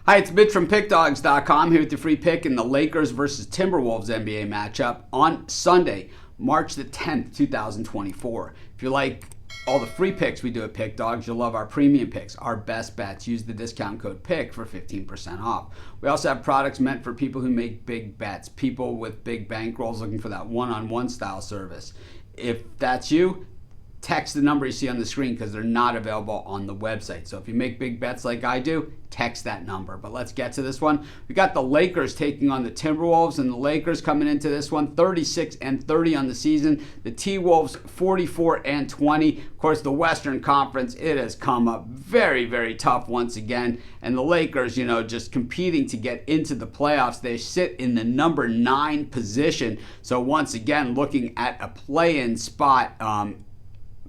Hi, it's Mitch from Pickdawgz.com here with your free pick in the Lakers versus Timberwolves NBA matchup on Sunday, March the 10th, 2024. If you like all the free picks we do at Pickdawgz, you'll love our premium picks, our best bets. Use the discount code PICK for 15% off. We also have products meant for people who make big bets, people with big bankrolls looking for that one-on-one style service. If that's you, text the number you see on the screen because they're not available on the website. So if you make big bets like I do, text that number. But let's get to this one. We got the Lakers taking on the Timberwolves, and the Lakers coming into this one 36-30 on the season. The T-Wolves 44-20. Of course, the Western Conference, it has come up very, very tough once again. And the Lakers, just competing to get into the playoffs. They sit in the number 9 position. So once again, looking at a play-in spot,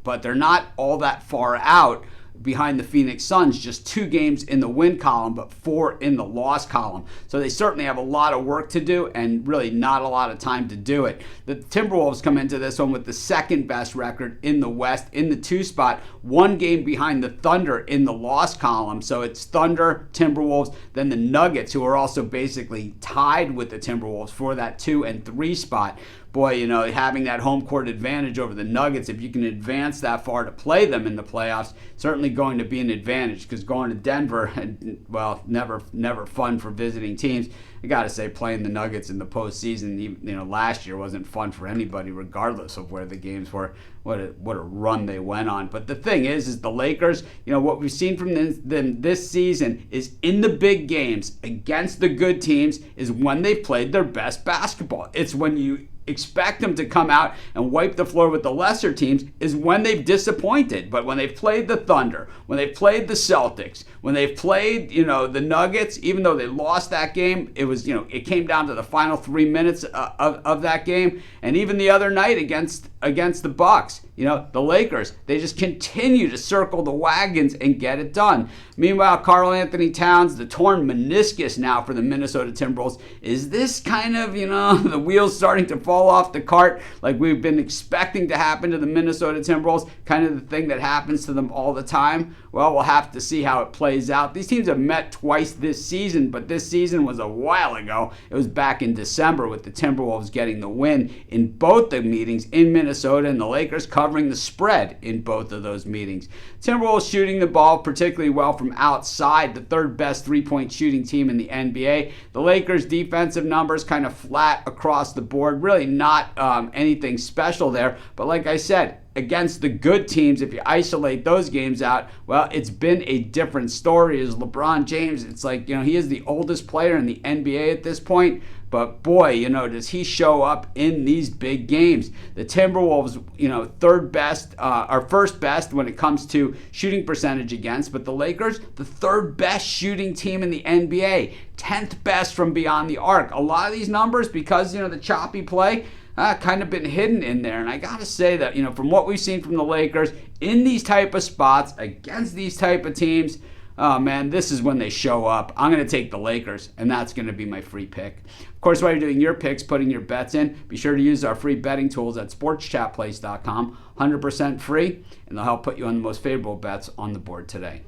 but they're not all that far out behind the Phoenix Suns, just 2 games in the win column, but 4 in the loss column. So they certainly have a lot of work to do and really not a lot of time to do it. The Timberwolves come into this one with the second best record in the West in the 2 spot, 1 game behind the Thunder in the loss column. So it's Thunder, Timberwolves, then the Nuggets, who are also basically tied with the Timberwolves for that 2 and 3 spot. Boy, having that home court advantage over the Nuggets, if you can advance that far to play them in the playoffs, certainly going to be an advantage, because going to Denver, well, never fun for visiting teams. I got to say, playing the Nuggets in the postseason, last year wasn't fun for anybody, regardless of where the games were. What a run they went on. But the thing is the Lakers, what we've seen from them this season is in the big games against the good teams is when they've played their best basketball. It's when you expect them to come out and wipe the floor with the lesser teams is when they've disappointed. But when they've played the Thunder, when they've played the Celtics, when they've played, the Nuggets, even though they lost that game, it was, it came down to the final 3 minutes of that game. And even the other night against the Bucks, the Lakers, they just continue to circle the wagons and get it done. Meanwhile, Karl Anthony Towns, the torn meniscus now for the Minnesota Timberwolves. Is this kind of, the wheels starting to fall off the cart like we've been expecting to happen to the Minnesota Timberwolves, kind of the thing that happens to them all the time? Well, we'll have to see how it plays out. These teams have met twice this season, but this season was a while ago. It was back in December with the Timberwolves getting the win in both the meetings in Minnesota, and the Lakers covering the spread in both of those meetings. Timberwolves shooting the ball particularly well from outside, the 3rd best 3-point shooting team in the NBA. The Lakers' defensive numbers kind of flat across the board, really not anything special there. But like I said, against the good teams, if you isolate those games out, well, it's been a different story. As LeBron James, it's like, he is the oldest player in the NBA at this point. But boy, does he show up in these big games. The Timberwolves, 3rd best, or 1st best when it comes to shooting percentage against. But the Lakers, the 3rd best shooting team in the NBA. 10th best from beyond the arc. A lot of these numbers, because, the choppy play, kind of been hidden in there. And I got to say that, from what we've seen from the Lakers in these type of spots against these type of teams, oh man, this is when they show up. I'm going to take the Lakers, and that's going to be my free pick. Of course, while you're doing your picks, putting your bets in, be sure to use our free betting tools at sportschatplace.com. 100% free, and they'll help put you on the most favorable bets on the board today.